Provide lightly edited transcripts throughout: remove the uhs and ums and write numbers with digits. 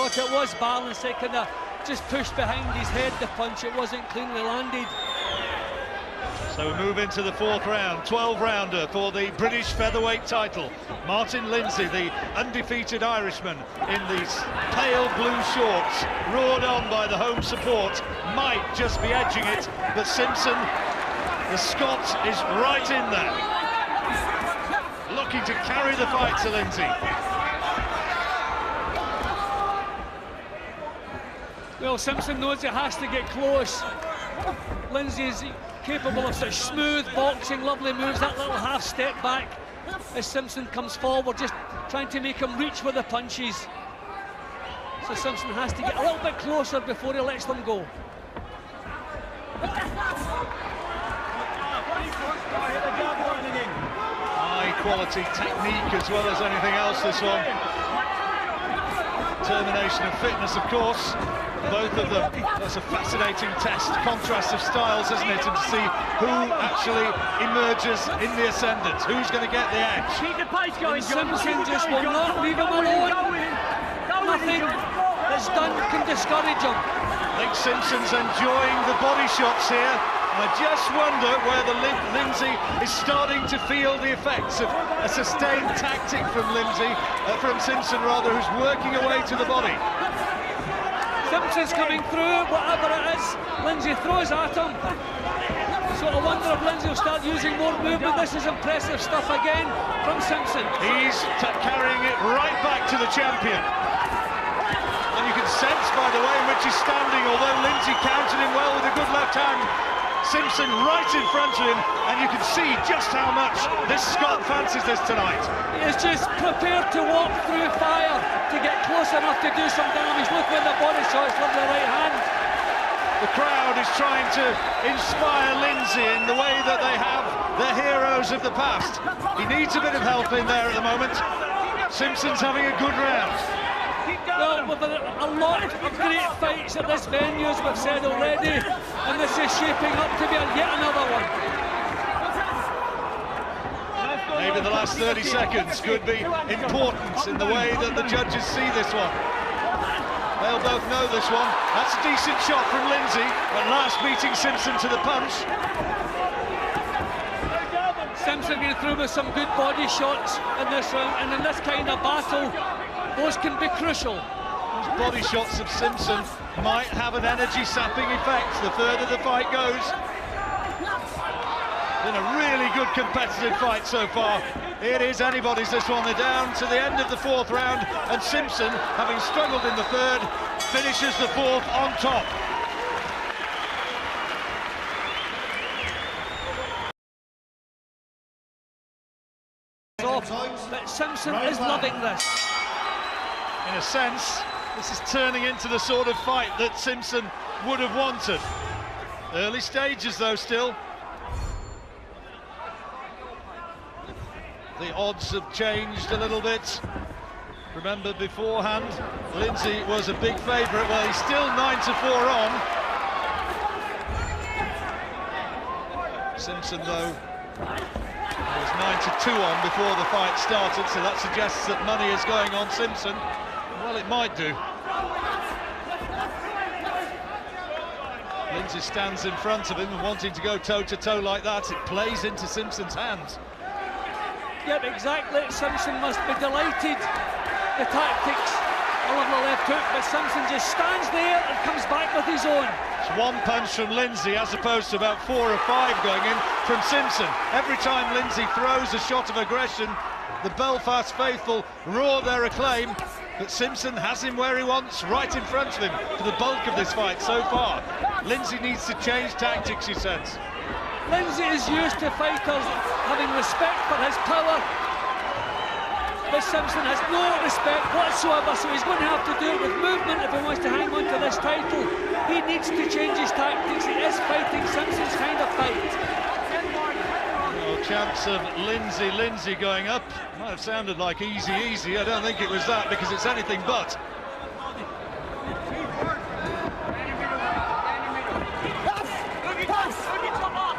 thought it was balanced. It kind of just pushed behind his head, the punch. It wasn't cleanly landed. So we move into the fourth round, 12-rounder for the British Featherweight title. Martin Lindsay, the undefeated Irishman in these pale blue shorts, roared on by the home support, might just be edging it, but Simpson, the Scot, is right in there, looking to carry the fight to Lindsay. Well, Simpson knows it has to get close. Lindsay is capable of such smooth boxing, lovely moves, that little half step back as Simpson comes forward, just trying to make him reach with the punches. So Simpson has to get a little bit closer before he lets them go. High quality technique as well as anything else, this one. Determination and fitness, of course. Both of them. That's a fascinating test, contrast of styles, isn't it? And to see who actually emerges in the ascendant, who's going to get the edge. Keep the pace going, Simpson just will not leave him alone. Nothing that's done can discourage him. I think Simpson's enjoying the body shots here. I just wonder whether Lindsay is starting to feel the effects of a sustained tactic from Simpson rather, who's working away to the body. Simpson's coming through, whatever it is, Lindsay throws at him. So I wonder if Lindsay will start using more movement. This is impressive stuff again from Simpson. He's carrying it right back to the champion. And you can sense by the way in which he's standing, although Lindsay countered him well with a good left hand, Simpson right in front of him, and you can see just how much this Scot fancies this tonight. He is just prepared to walk through fire to get close enough to do some damage. Look at the body shots from the right hand. The crowd is trying to inspire Lindsay in the way that they have their heroes of the past. He needs a bit of help in there at the moment. Simpson's having a good round. Well, we've had a lot of great fights at this venue, as we've said already, and this is shaping up to be yet another one. Maybe the last 30 seconds could be important in the way that the judges see this one. They'll both know this one. That's a decent shot from Lindsay, at last beating Simpson to the punch. Simpson getting through with some good body shots in this round, and in this kind of battle, those can be crucial. Those body shots of Simpson might have an energy-sapping effect the further the fight goes. Been a really good competitive fight so far. It is anybody's, this one. They're down to the end of the fourth round, and Simpson, having struggled in the third, finishes the fourth on top. But Simpson is loving this. In a sense, this is turning into the sort of fight that Simpson would have wanted. Early stages though still. The odds have changed a little bit. Remember beforehand, Lindsay was a big favourite. Well, he's still 9-4 on. Simpson though was 9-2 on before the fight started, so that suggests that money is going on Simpson. Well, it might do. Lindsay stands in front of him and wanting to go toe-to-toe like that, it plays into Simpson's hands. Yep, exactly. Simpson must be delighted. The tactics along the left hook, but Simpson just stands there and comes back with his own. It's one punch from Lindsay as opposed to about 4 or 5 going in from Simpson. Every time Lindsay throws a shot of aggression, the Belfast faithful roar their acclaim, but Simpson has him where he wants, right in front of him for the bulk of this fight so far. Lindsay needs to change tactics, he says. Lindsay is used to fighters having respect for his power, but Simpson has no respect whatsoever, so he's going to have to do it with movement if he wants to hang on to this title. He needs to change his tactics. He is fighting Simpson's kind of fight. Well, chance of Lindsay going up. Might have sounded like easy. I don't think it was that, because it's anything but.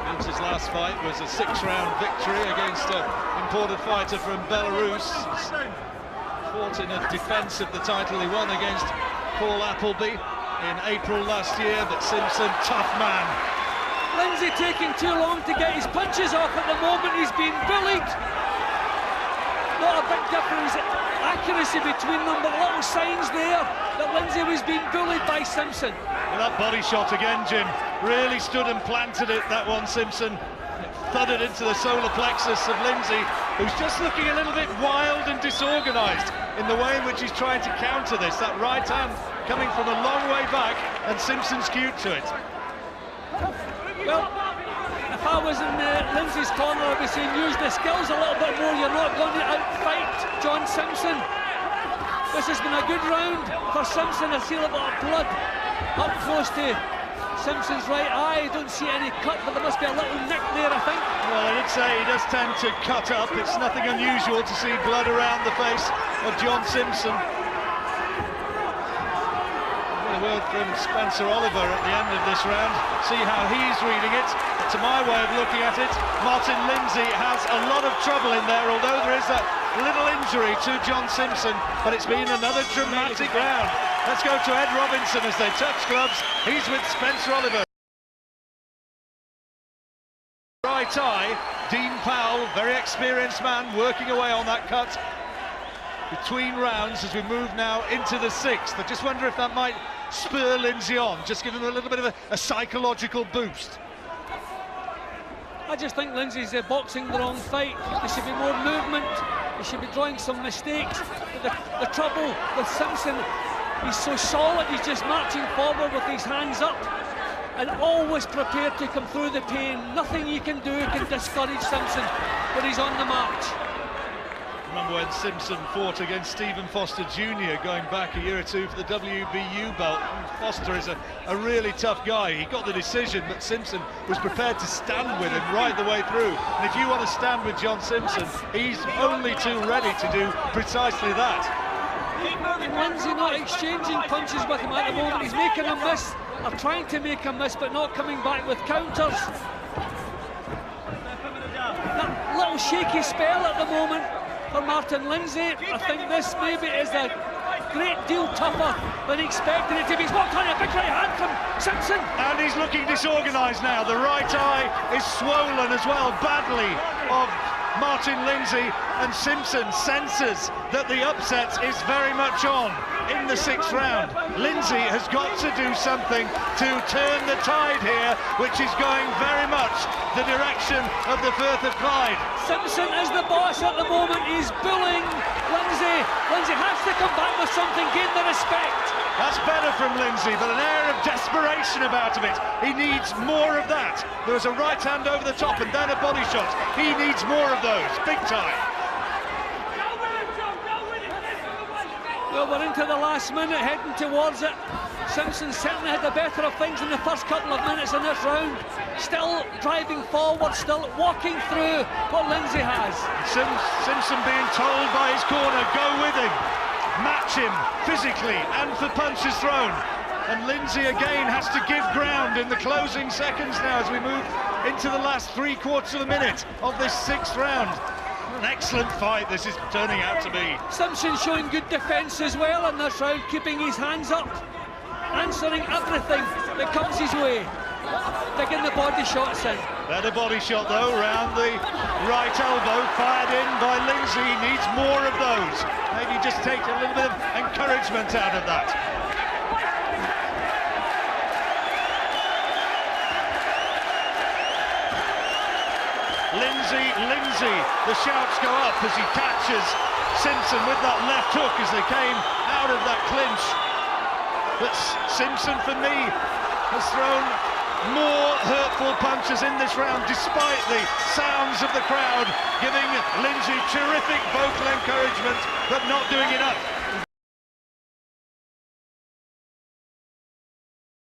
Lindsay's last fight was a 6-round victory against an imported fighter from Belarus. Fought in a defence of the title he won against Paul Appleby in April last year, but Simpson, tough man. Lindsay taking too long to get his punches off at the moment. He's been bullied. Not a big difference accuracy between them, but little signs there that Lindsay was being bullied by Simpson. Well, that body shot again, Jim, really stood and planted it, that one, Simpson. It thudded into the solar plexus of Lindsay, who's just looking a little bit wild and disorganised in the way in which he's trying to counter this. That right hand coming from a long way back, and Simpson's cute to it. Well, if I was in Lindsay's corner, I'd be saying use the skills a little bit more. You're not going to outfight John Simpson. This has been a good round for Simpson. I see a little bit of blood up close to Simpson's right eye. I don't see any cut, but there must be a little nick there, I think. Well, I did say he does tend to cut up. It's nothing unusual to see blood around the face of John Simpson. A word from Spencer Oliver at the end of this round. See how he's reading it. To my way of looking at it, Martin Lindsay has a lot of trouble in there, although there is that little injury to John Simpson, but it's been another dramatic round. Let's go to Ed Robinson as they touch gloves. He's with Spencer Oliver. Right eye, Dean Powell, very experienced man, working away on that cut between rounds as we move now into the sixth. I just wonder if that might spur Lindsay on, just give him a little bit of a psychological boost. I just think Lindsay's boxing the wrong fight. There should be more movement. He should be drawing some mistakes. But the trouble with Simpson, he's so solid. He's just marching forward with his hands up and always prepared to come through the pain. Nothing you can do can discourage Simpson when he's on the march. Remember when Simpson fought against Stephen Foster Jr. going back a year or two for the WBU belt. Foster is a really tough guy. He got the decision, but Simpson was prepared to stand with him right the way through. And if you want to stand with John Simpson, he's only too ready to do precisely that. And Lindsay not exchanging punches with him at the moment. He's making a miss, or trying to make a miss, but not coming back with counters. That little shaky spell at the moment for Martin Lindsay. I think this maybe is a great deal tougher than expected it to be. He's walked on a big right hand from Simpson. And he's looking disorganised now. The right eye is swollen as well, badly, of Martin Lindsay, and Simpson senses that the upset is very much on in the sixth round. Lindsay has got to do something to turn the tide here, which is going very much the direction of the Firth of Clyde. Simpson is the boss at the moment. He's bullying Lindsay. Lindsay has to come back with something, gain the respect. That's better from Lindsay, but an air of desperation about it. He needs more of that. There was a right hand over the top and then a body shot. He needs more of those, big time. Well, we're into the last minute, heading towards it. Simpson certainly had the better of things in the first couple of minutes in this round. Still driving forward, still walking through what Lindsay has. Simpson being told by his corner, go with him, match him physically and for punches thrown. And Lindsay again has to give ground in the closing seconds now as we move into the last 3/4 of a minute of this sixth round. An excellent fight this is turning out to be. Simpson showing good defence as well in this round, keeping his hands up, answering everything that comes his way, digging the body shots in. Better body shot though, round the right elbow, fired in by Lindsay. He needs more of those. Maybe just take a little bit of encouragement out of that. Lindsay, the shouts go up as he catches Simpson with that left hook as they came out of that clinch. But Simpson, for me, has thrown more hurtful punches in this round, despite the sounds of the crowd giving Lindsay terrific vocal encouragement, but not doing enough.